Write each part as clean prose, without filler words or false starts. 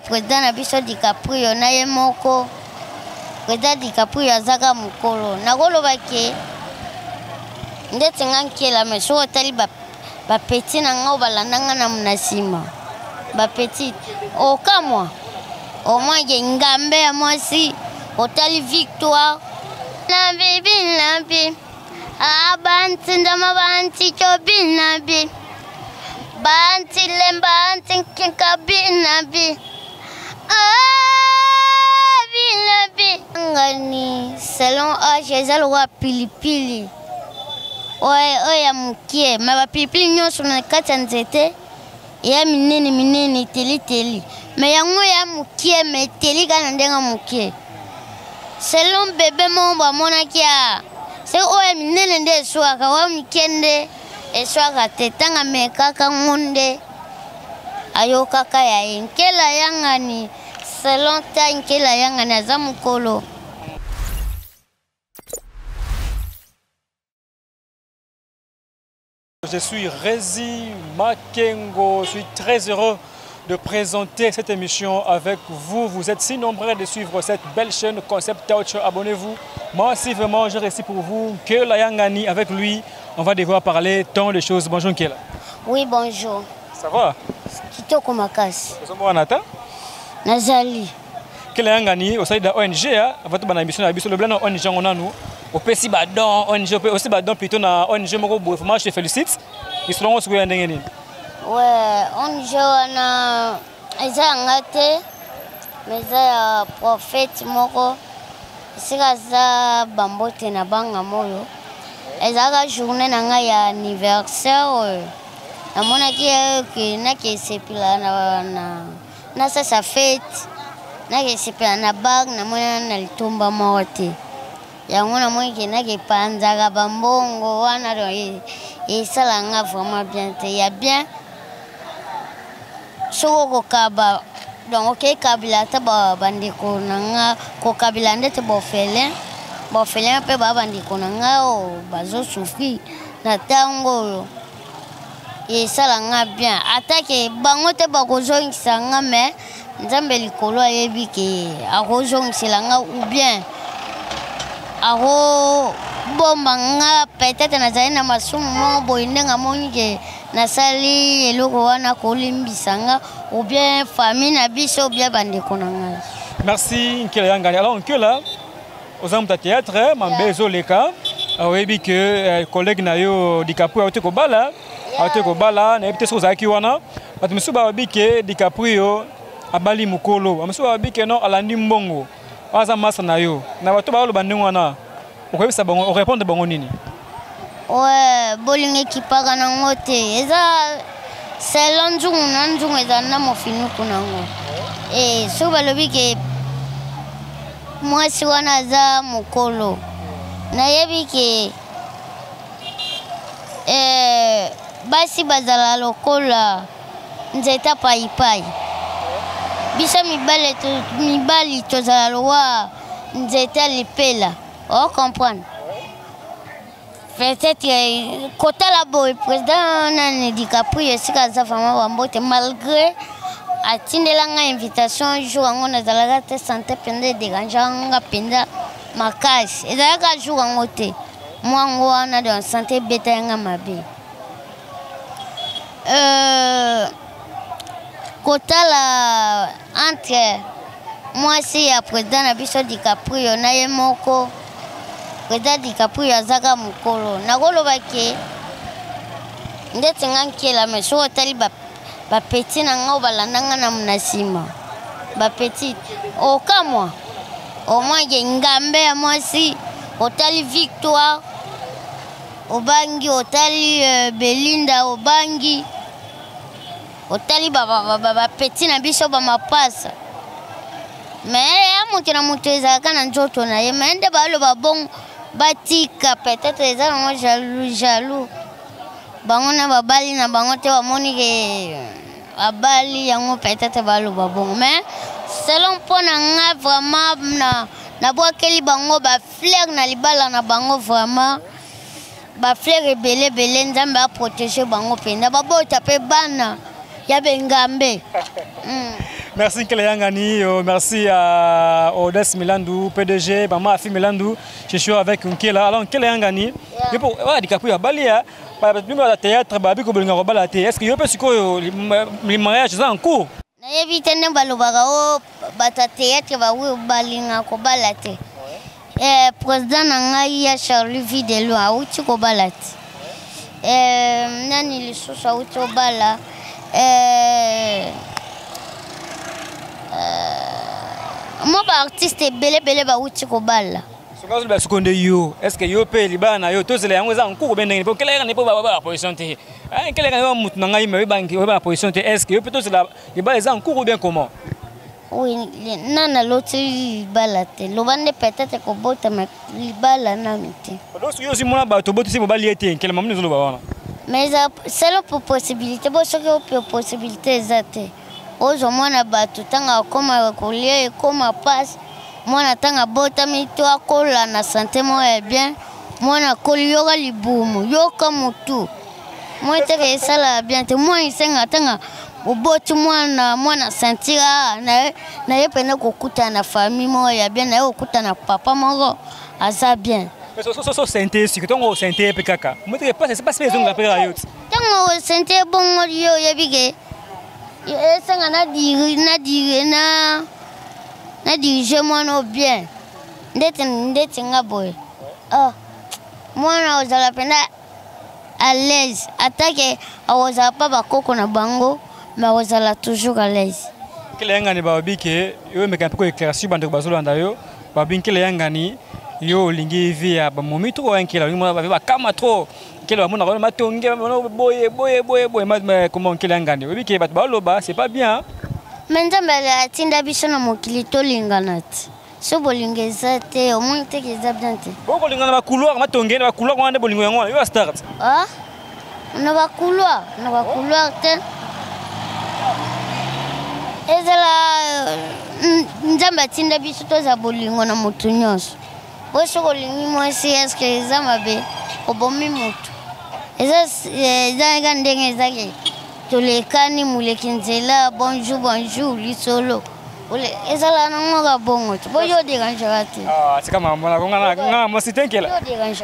Président Nabiso DiCaprio na ye moko Président DiCaprio azaka mukolo nakolo bake ndetse ngankela meso otali ba petit na nga obalandanga na munasima ba petit okamwa o mwange ngambe ya mwasi otali victoire na bibi nabi abanti ndama banti chobi nabi banti lemba anti kinkabi nabi ngani selon âge ezalwa pilipili oya mukie ma ba pilipili nyonso na kati ya nzete ya minene teli me yango ya mukie me teli kana ndenga mukie selon bebe mo bamonaki ya se oya minene nde eswaka wa mukie nde eswaka te tanga me kaka ngonde ayo kaka ya enkela yangani selon ta nkela yangani aza mukolo. Je suis Rézi Makengo, je suis très heureux de présenter cette émission avec vous. Vous êtes si nombreux de suivre cette belle chaîne Concept Touch. Abonnez-vous massivement. Je récite pour vous Nkela Yangani. Avec lui, on va devoir parler tant de choses. Bonjour Nkela. Oui, bonjour. Ça va? Kitoko makasi. Vous êtes Nata? Nazali. Nkela Yangani, au sein de la ONG, avant de l'émission, le blanc ONG, on a nous. Au PC Badon, ONG, aussi Badon, plutôt na ONG, je te félicite. Ils seront aussi bien d'engagés. Ouais, ONG, on a. Ils ont engagé, mais ils prophète moko. C'est ça, bambote na banga moyo. Ils ont journée na anniversaire. Na mona ki na ki sepila na sa fête. Na ki sepila na bag na mona na litumba mote. Yango na moi na ke panzaka bambongo wana et ça là vraiment bien te ya bien soko kaba donc OK kabila ta bandiko nanga ko kabila ndete bofele pe bandiko nanga o bazo souffrir na tango et ça là bien attaque bango te bakozo sanga mais nzambe likolo yebi ke akozo nsilanga ou bien aro bomanga peut-être nazali na masumu mo boindenga monike nasali eloko wana kolimbisanga ou bien famille na biso ou bien bandeko nanga. Merci Nkela Yangani. Alors Nkela aux hommes de théâtre mambezo leka awebi que collègue na yo DiCaprio aute ko bala na ebite so zaki wana batumisu ba wabi ke DiCaprio abali mukolo amusu wabi ke no alandi mbongo aza masa na yo na bato ba lo bandingo wana okobisa bango o répondre bango nini. Ouais, bolinge kipaka nango te eza selon nzungu eza na mofinu kunango so balobi ke mwasi wana aza mukolo nayebi ke basi bazala lokola nzeta paipai bisa mibali tozala lowa nzeta lipela o comprendre peut-être côté la boy président na DiCaprio sika za vraiment bambote malgré atindelanga invitation jour ngo nazalaka te santé pende dérangeanga penda makasi ezalaka jour ngo te mwango wana de santé beta yanga mabe kotala entre moi si ya président na biso DiCaprio na ye moko Président DiCaprio azaka mukolo nakolo bake ndetse ngankela meso otali ba petit na nga obalandanga na munasima ba petit okamwa o mwange ngambe ya mwasi otali victoire obangi otali Belinda obangi otali ba petit na biso ba mapasa mais amoki na moto ezalaka na nzoto na ye mais nde baloba bon batika peut-être eza nango jaloux bango na babali na bango te bamoni ke babali yango peut-être baloba bon mais selon mpo na nga vraiment na bwakeli bango bafleur na libala na bango vraiment bafleur ebele nzambe aprotéger bango mpenza babota mpe bana ya bengambe. Merci Nkele Yangani, merci à Odès Milandou, PDG, Maman Afi Milandou. Je suis avec Nkele. Alors Nkele Yangani, DiCaprio a Balia, le théâtre, est-ce que vous avez les mariages en cours? Nayebi tene balobaka o bata théâtre ba wi balinga ko balate. Président ngai ya Charlie Videlo auti ko balate. Nani lisusu auti bala. Moi ba artiste bele ba uti ko bala. Sokazo ba seconde yo, est-ce que yo pe libana yo tozela yango za nkuko bendenge po kela ngane po ba position te. Kela ngane mutu ngai me banki ba position te, est-ce que yo pe tozela libana za nkuko bien comment? Oui, nana loti bala te. Lobande peut-être ko bota ma libala na miti. Donc yo si mona ba to boti si bali ete kela mamni zolo ba wana. Mais c'est la possibilité, bon ce que la possibilité exacte. Ozo mwana batu tanga koma kolie koma passe. Mwana tanga bota mito akola na santé mo bien. Mwana kolioga libumu yoka mutu. Moi te ke sala bien te moi isenga tanga oboti mwana sentira na yepena kokuta na famille mo ya bien na yokuta na papa moko aza bien. So santé si que tongo santé pe kaka. Moi te pas c'est pas maison la pera yo. Tango santé bon yo yebige. Esenga na dirige mwana bien. Ndete ngaboy. Ah. Mwana ozala pena à l'aise. Attaque ozala pas bakoko na bango, mais ozala toujours à l'aise. Nkele Yangani babi ke yo meka peko éclairci bande bazolanda yo. Babi Nkele Yangani yo lingi via ba momi trop Nkele mona ba kama trop. Nkele ba mona ba matonge boye mais comment Nkele Yangani. Babi ke bat baloba c'est pas bien. Menza atinda biso na mokili to linganati. So bolinga ezate au moins te ke bien te. Boko lingana ba couloir matonge na ba couloir wana bolingo yango yo start. Ah? Na ba couloir te. Ezala nzamba atinda biso to za bolingo na mutu nyonso. Bo so bolingi mwasi est-ce que ezamabe obomi mutu. Eza ndenge ezake. Tolekani muleki nzela bonjour lisolo. Ezala nangoka bongo tu boyo déranger te. Ah c'est comme mona ngana mo sitenkela.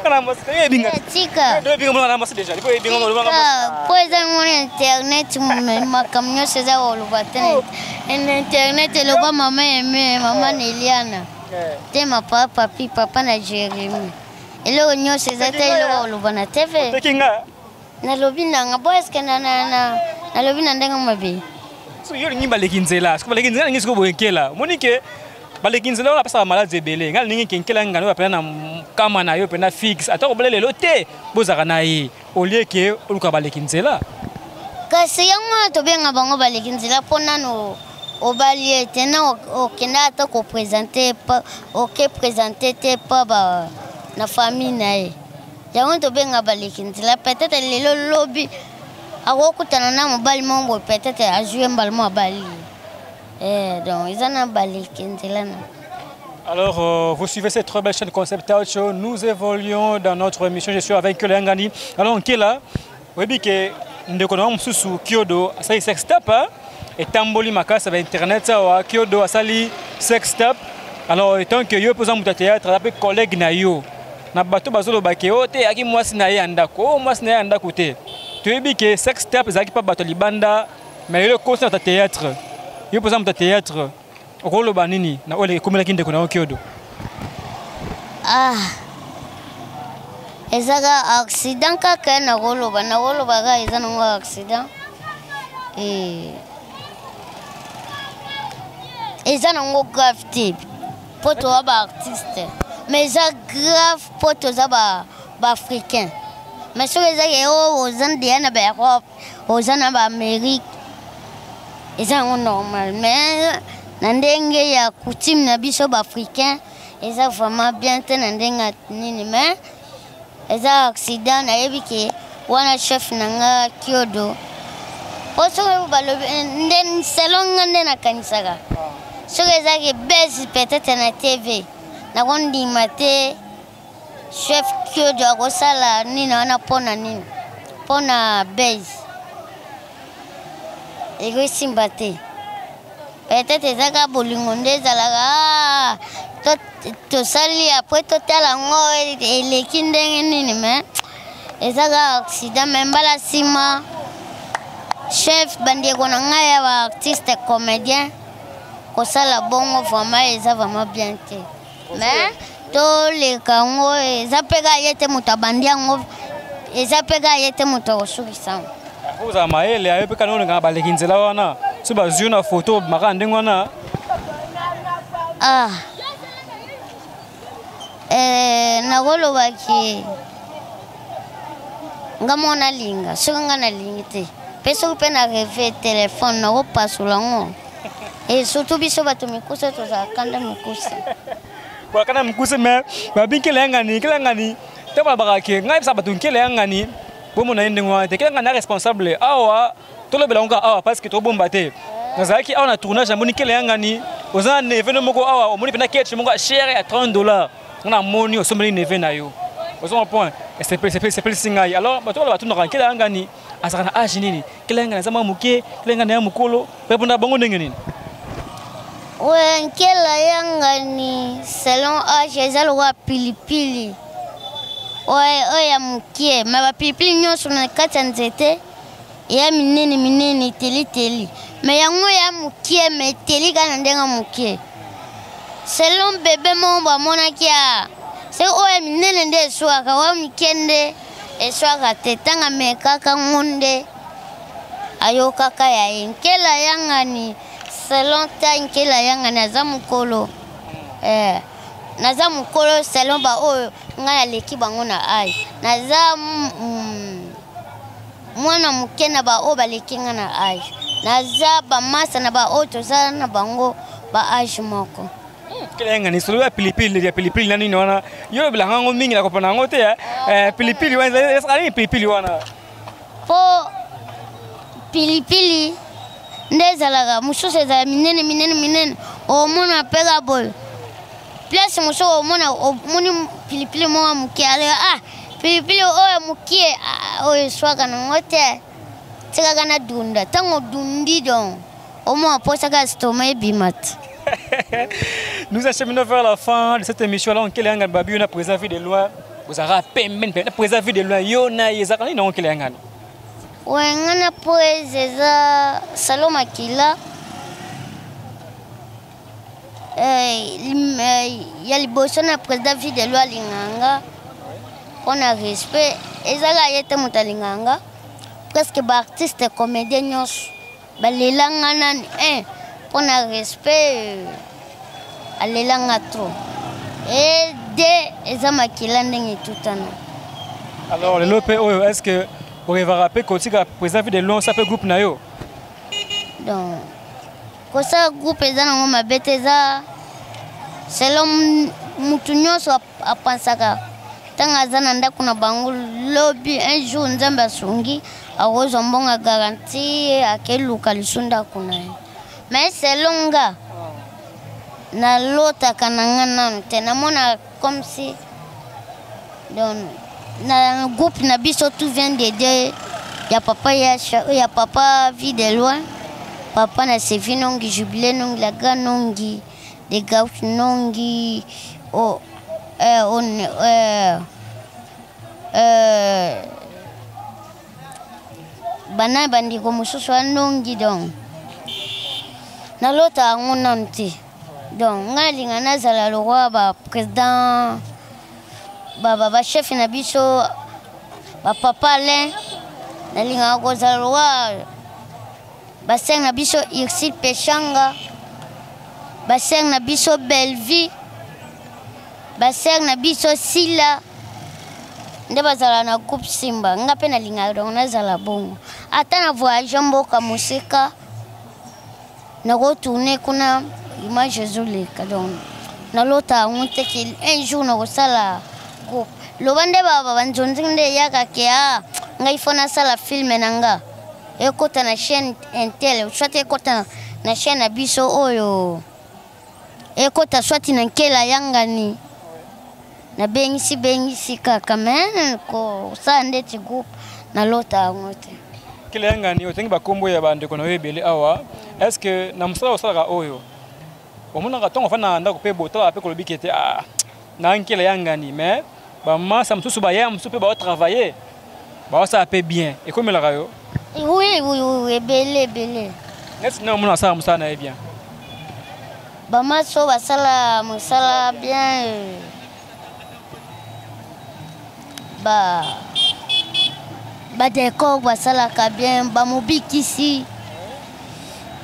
Kana mo site binga. Tika. Do binga mona mo site déjà. Ipo binga mo ngana. Po eza ngona internet makamnyo seza olubatene. Internet lo ba mama eme mama Neliana. Te ma papa na Jérémy. Elo nyo seza te lo olubana TV. Tekinga. Na lobi nanga bo eske na lobi ndenga mabe. So yo ni balekinzela, parce que balekinzela ngi siko boyekela. Monike balekinzela on pasa malade ebele. Ngal ningi kenkela ngano ba pena kama na yo pena fixe. Ata ko belele lote bozaka na yi. Au lieu que oluka balekinzela. Kasi yango to benga bango balekinzela pona no obali tena okenda ata ko présenter pas présenter te pas ba na famille na ye. Yango to benga balekinzela peut-être le lobby. Akokutana na mobali mongo peut-être a jouer mbalmo bali. Donc ils en a balekinzela na. Alors, vous suivez cette très belle chaîne Concept Out Show. Nous évoluons dans notre émission. Je suis avec Nkele Yangani. Alors, Nkele, vous savez que nous avons Kyodo, ça sex step, et Tamboli Makas avec Internet, Kyodo a sali sex step. Alors, étant que yo posons mon théâtre, avec collègue na yo, na bateau bazolo bakeo, te aki mwasi na ye andako, mwasi na ye andako te. Tu sais que sex step, zaki pas bateau libanda, mais le conseil de théâtre, yo posons mon théâtre. Rolo banini na ole komela kinde kuna Kyodo. Ah. Ezaka accident kaka na rolo baga ezana ngo accident. Ezana ngo grave type. Poto ba artiste. Mais ça grave poto za ba africain. mais soki ezaki oza deya na baeurope oza na baamérique eza yango normal mais na ndenge ya coutume na biso baafricain eza vraiment bien te na ndenge nini mais eza accident nayebi ke wana chef na nga kiodo po soki balobi selon nga nde nakanisaka soki ezaki base peut-être na tv nakondima te chef kiodo akosala nini wana mpona nini mpona base ekosimba te peut-être ezaka bolingo nde ezalaka tosali apres totala yango eleki ndenge nini mais ezaka accident mais mbala nsima chef bandeko na ngai ya baartiste comédien kosala bongo vraiment eza vraiment bien te mais toleka yango eza mpe ka ye te moto abandi yango eza mpe ka ye te moto akosukisa yango ozala mayele ayo mpe kana olingaka baleki nzela wana so bazwi na foto maka ndenge wana nakolobaki nga mo nalinga soki nga nalingi te mpe soki mpe na reve telefone nakopasula ngo surtout biso bato mikusa tozalaka nde mikusa wakana mikusa me babinkele yangani ntango balobaka ke ngai bisa bato nkele yangani bomona ye ndenge wana te kele ngani aresponsable awa tolobela ngo awa parce que tobomba te nazalaki awa na tournage amoni nkele yangani oza na neve moko awa omoni mpena keche moko chere ya $30 nga namoni osombeli neve na yo ozonga point esepelisi ngai alors bato bala batundaka nkele yangani azalaka na age nini nkele yangani aza mwa moke nkele yangani ya mokolo pepunda bango ndenge nini nkela yangani selon age eza lokola pilipili oyo ya mokie me bapilipili nyonso na kati ya nzete eya minene teliteli me yango ya mokie me eteli kaka na ndenge mokie selon bebe moko bamonaki se oyo minene nde eswaka oyo mokie nde eswaka te ntango amekaka ngo nde ayokaka ya ye nkela yangani selon ta nkela yangani aza mokolo naza mokolo selon baoyo ngai naleki bango na age naza mwana moke na baoyo baleki ngai na age naza bamasa na baoyo toza na bango ba age moko nkela yangani solo ya pilipili na nini wana yo lobelaka yango mingi nakopona yango te pilipili wana ezaka nini pilipili wana po pilipili nde ezalaka mosusu ezala minene omona mpeka boyo place mosusu omoni pilipili moko mokie ale pilipili oyo mokie oyo eswaka nango te tikaka na dunda ntango dundi donc omona posaka stoma ebima te. Nous acheminons vers la fin de cette émission. Alors, quel est un babi, on a préservé de loin. Vous avez préservé de loin. Yona, yezaka, non, quel est un gars? Ouais, on a préservé Saloma Kila. Il y a les bossons à préservé de loin linganga. On a respect. Ezala yete mutalinganga. Presque artiste comédien balelanga on a respect alelanga trop et de ezama kilande tout alors le lope est-ce que vous va rappeler que tu as préservé de long ça peut groupe na yo donc ko ça groupe ezana ngoma beteza selon mutu nyonso apansaka tanga zana ndako na bango lobby un jour nzambe asungi awozo mbonga garantie akeluka lisunda kuna mais c'est longa na lota kanangana tena mona comme si donc na groupe na biso tout vient d'aider ya papa vie de loin papa na sevi nongi jubilé nongi la grand nongi de gauche nongi bana bandiko mosusu nongi donc na lota ngona nti donc ngalinga nazala le roi ba président ba chef na biso ba papa Alain nalinga kozala le roi ba seng na biso Irsil Pechanga ba seng na biso Belvi ba seng na biso Sila nde bazala na groupe Simba nga pe na linga donc nazala bongo ata na voyage mboka musika na retourner kuna image ezoleka donc na lota ngonte ki un jour na kosala groupe lobande baba banzonzi nde yaka ke ngai fona sala film nanga ekota na chaîne intel soit ekota na chaîne na biso oyo ekota soit na nkela yangani na bengisi kaka men ko sa ndeti groupe na lota ngote kile yangani otengi bakombo ya bandeko na ebele awa est-ce que na musala osala oyo omona ka tongo fana ndako pe botala pe kolobi kete na nkela yangani mais ba masa msusu ba ya msusu pe ba travailler ba ça pe bien et comme la rayo oui belé est-ce que na omona ça musala na bien ba maso ba sala musala bien ba décor ba sala ka bien ba mobikisi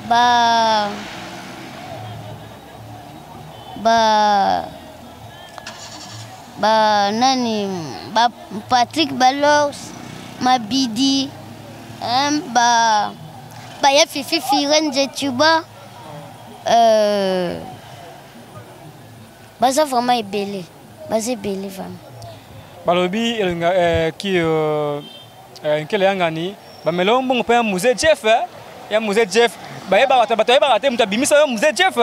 ba nani ba Patrick Balos Mabidi ba ya Fifi Firenze Tuba baza vraiment ebele vraiment balobi qui nkele yangani ba melon bongo pe musée Jeff ya musée Jeff ba yeba bato yeba ate muta bimisa yo musée Jeff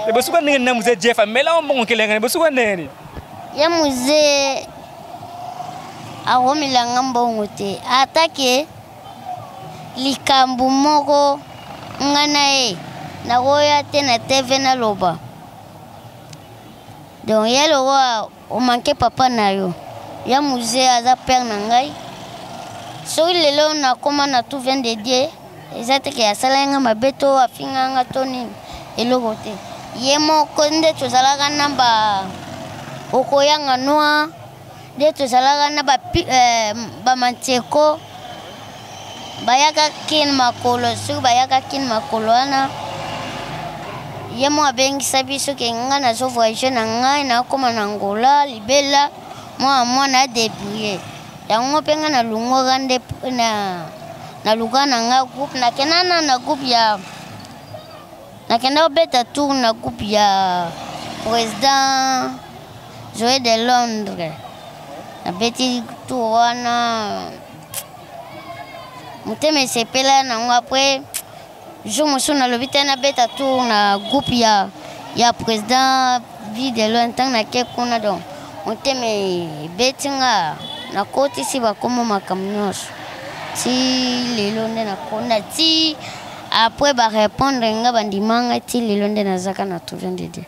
e bosuka ndenge na musée Jeff melon bongo nkele yangani bosuka ndenge ya musée awomilanga mbongo te atake likambu moko ngana na roya te na TV na loba donc yelo wa o manque papa na yo ya musée aza père na ngai so lelo na koma na tout vient de Dieu ezate ke asala nga mabeto afinga nga toni eloko te ye moko nde tozalaka na ba okoyanga noa nde tozalaka na ba manteko bayaka kin makolo su bayaka kin makolo wana ye mo abengisa biso ke nga na zo voyage na ngai na koma na Angola libela moi na débrouiller yango pe nga na lungo gande na lugana nga groupe na kenana na groupe ya na kenda obeta tour na groupe ya président Joe de Londres na beti tour wana muteme sepela na ngo après jour mosu na lobita na beta tour na groupe ya président vie de Londres na ke kuna donc muteme betinga na koti si bakomo makamnyos ti lelo nde na kona ti après ba répondre nga bandimanga ti lelo nde nazaka na tout vient de Dieu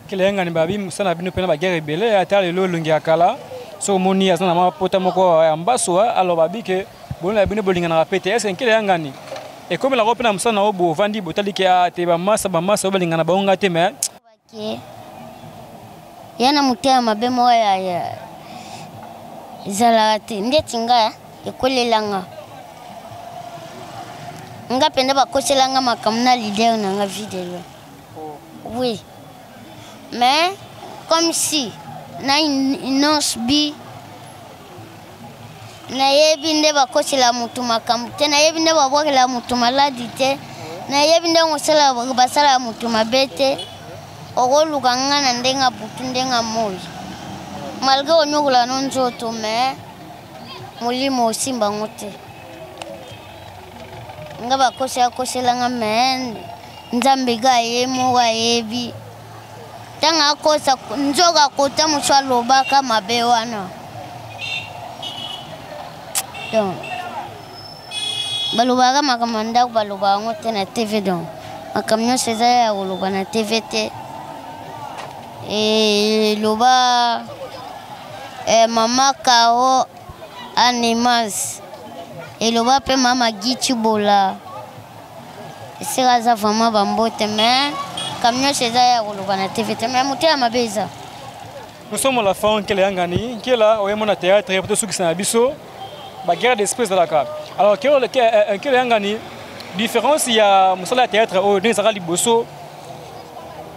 kile yangani babi musana bino pena ba guerre belé ata lelo lungi akala so moni azana mapota moko ya mbaso alo babi ke bolina bino bolinga na rapete est-ce kile yangani et comme la repena musana obo vandi botali ke te ba masa balinga na baonga te mais yana mutia mabemo ya zalate ndeti nga ekolelanga nga penda bakoselanga makamna leader na nga vidéo oui mais comme si na inonce bi na yebi nde bakosela mutu makambu te na yebi nde babwakela mutu maladi te na yebi nde ngosala basala mutu mabete okoluka nga na ndenga butu ndenga moi malgré onyokola no nzoto mais molimo osimba ngo te nga bakoselanga mais nzambe ga ye mo ga yebi tanga akosa nzoka kota mosu alobaka mabe wana donc balobaka makambo ndako balobaka ngo te na TV donc makambo nyonso eza ya koloba na TV te loba mama Kao Animas eloba pe mama Gichi Bola esika aza vraiment bambote mais camion chez ya koloba na TV te mais motela mabeza. Nous sommes à la fin kele yangani kela oyemo na théâtre pour ceux qui sont abisso ba guerre d'esprit de la carte. Alors kele yangani différence il y a musala théâtre au dans liboso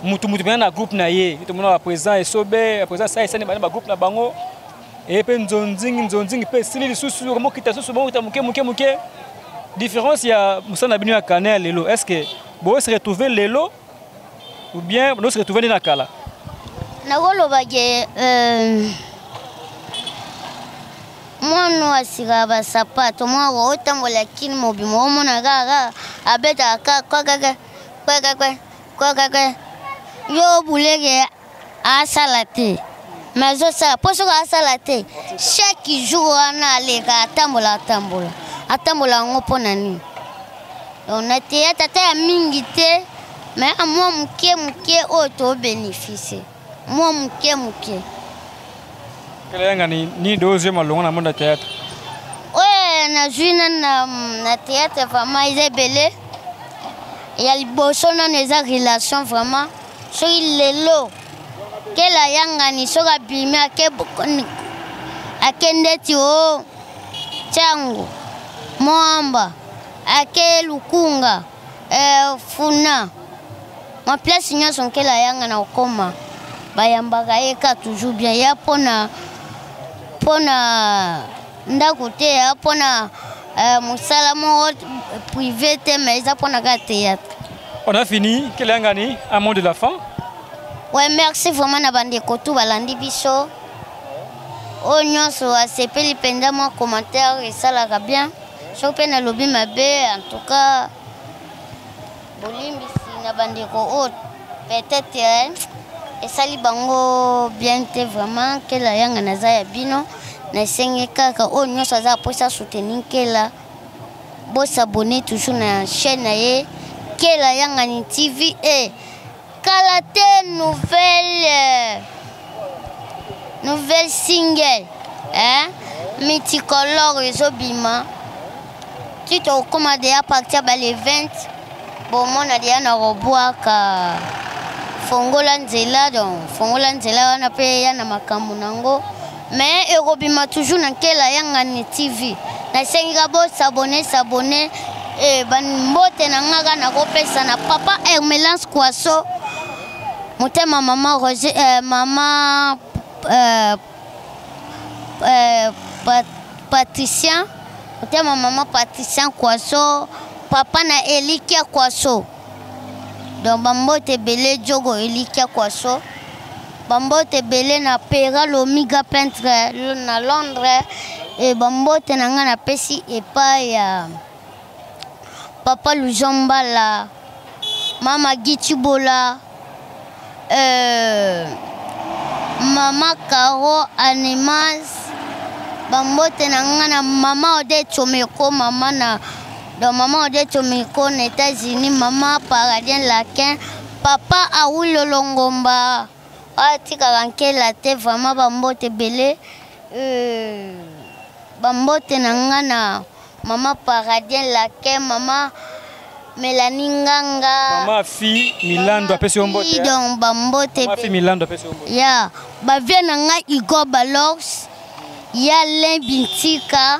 mutu bien na groupe na ye tout monde présent et sobe présent ça et ça ba groupe na bango et puis nzonzing pe sili lisusu comment kita susu bon muke différence il y a musana binu ya Canel lelo est-ce que bo se retrouver lelo ou bien bo se retrouver na kala na golo baje mwana asira ba sapato mwa otambola kini mobimo mona gaga abeta kwa yo bulege asalate mazo sa poso asalate chaque jour ana lega atambola ngopo nani on a tata ya mingi te mais à moi muke auto bénéficier moi muke Kelanga ni deuxième longa na monde théâtre. Ouais, na juina na théâtre vraiment Isabelle. Il y a le bosso na les relations vraiment. So il lelo. Kela yanga ni so ga bimi akende ti o changu. Moamba. Ake lukunga. Funa. Ma place nya son kela yanga na okoma. Bayambaka eka toujours bien ya pona ndakote apona musalamo privé te mais ça pona ka théâtre. On a fini Kelangani un mot de la fin. Ouais, merci vraiment na bande kotu balandi biso. Onyoso asepeli penda mo commentaire et ça la bien. So pe na lobi mabe en tout cas bolimbi si na bande ko peut-être et sali bango bien te vraiment que la yanga naza ya bino na sengi kaka o nyoso za posa soutenir kela bo s'abonner toujours na chaîne ye kela yanga ni TV et kalate nouvelle single multicolore ezobima tu te commander à partir ba le 20 bon mona dia na roboaka fongola nzela wana pe yana makambo nango mais erobima toujours na kela yanga ni TV na senga bo s'abonner et ban mbote na ngaka na kopesa na papa Hermelance Kwaso motema mama Roger mama Patricien motema mama Patricien Kwaso papa na Elikia Kwaso. Donc bambote belé jogo Elikia Kwaso bambote belé na Pera Lomiga peintre na Londres et bambote na nga na pesi epa ya papa Lujomba la mama Gichibola mama Caro Animas bambote na nga na mama Ode Chomeko mama na donc maman Odette Chomiko aux États-Unis, maman Paradien Laquin, papa Aoulo Longomba, tika ranke la te vraiment bambote belé, bambote nangana, maman Paradien Laquin, maman Mélanie Nganga, maman fille Milando a pesi ombote. Donc bambote. Maman fille Milando a pesi ombote. Ya, ba vient nanga Igor Balox, ya Len Bintika.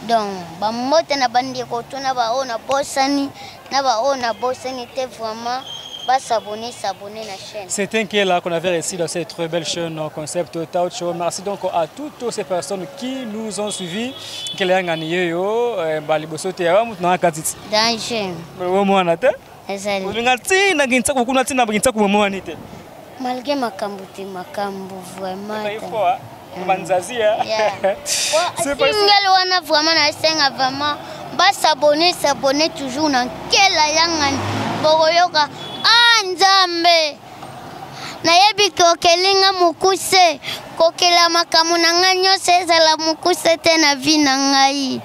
Donc, bambote na bandi kotuna ba ona bosani te vraiment ba s'abonner na chaîne. C'est un qui est là qu'on avait réussi dans cette très belle chaîne concept Tao Show. Merci donc à toutes ces personnes qui nous ont suivis. Kelangani yo bali bosote ya mutu na katiti. Danger. Wewe mwana te? Ezali. Ngati na ginta kuna tina ginta ku mwana te. Malgré makambo vraiment. Banzazia. C'est pas ça. Wana vraiment na senga vraiment ba s'abonner toujours na kela yanga bogoyoka Nzambe na yebi ko kelinga mukuse ko kela makamu na nga nyose ezala mukuse te na vi na ngai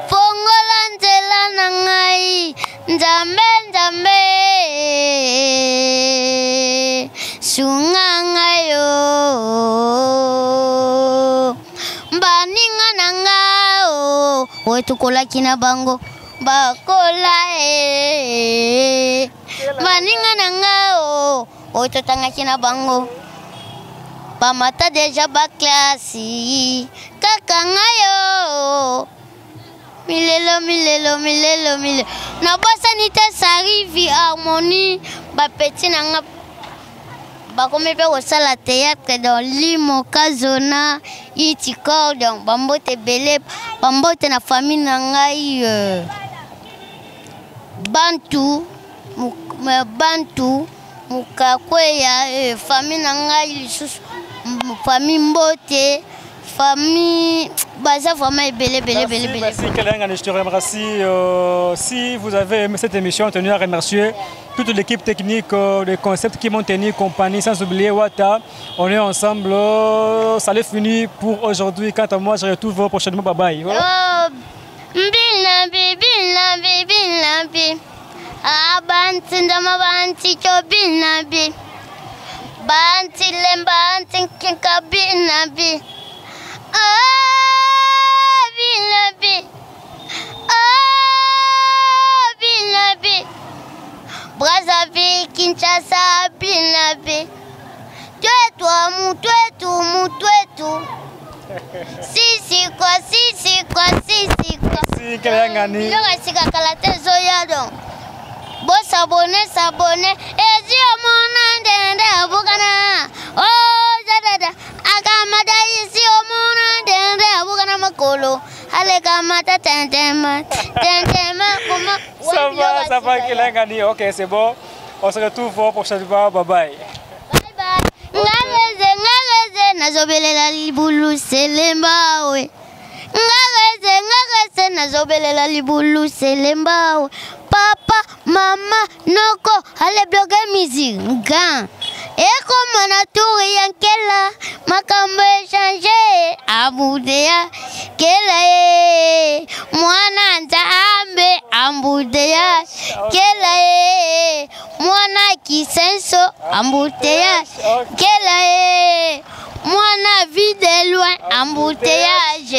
fongola nzela na ngai Nzambe sunga ngayo baninga nanga wetukola kina bango bakola baninga nanga wetutanga kina bango bamata deja baklasi kaka ngayo milelo na bosa nite sarivi harmonie bapeti nanga bakomi pe kosala théâtre dans Limoka Zona Itikor donc bambote belé bambote na famille na ngai Bantu Mukakweya famille na ngai lisusu famille Mbote famille baza vraiment belé. Merci Kelengani, je te remercie. Si vous avez aimé cette émission, tenu à remercier toute l'équipe technique des concepts qui m'ont tenu compagnie, sans oublier Wata. On est ensemble, ça l'est fini pour aujourd'hui. Quant à moi, je retrouve prochainement. Bye bye. Voilà. Brazzaville, Kinshasa, Binabe. Tu es toi, tu es tout. Si, quoi. Si, Kelengani. Il reste qu'à la tête, Zoyadon. Bon, s'abonner. Et si on m'en a Bougana. Oh, Zadada. Agamada, ici, on m'en a Bougana Makolo. Allez, Gamata, Tentema. Ça va, Kelengani. Ok, c'est bon. On se retrouve prochainement. Bye bye. Ngageze nazobelela libulu selemba we. Ngageze nazobelela libulu selemba we. Papa, mama, noko, allez bloguer musique. Gan. Et comme on a tout rien qu'elle a, ma cambe changé, Amboudéa, qu'elle est, moi n'anta ambe, Amboudéa, qu'elle est, moi n'a qui senso, Amboudéa, qu'elle est, moi n'a vie de loin, embouteillage.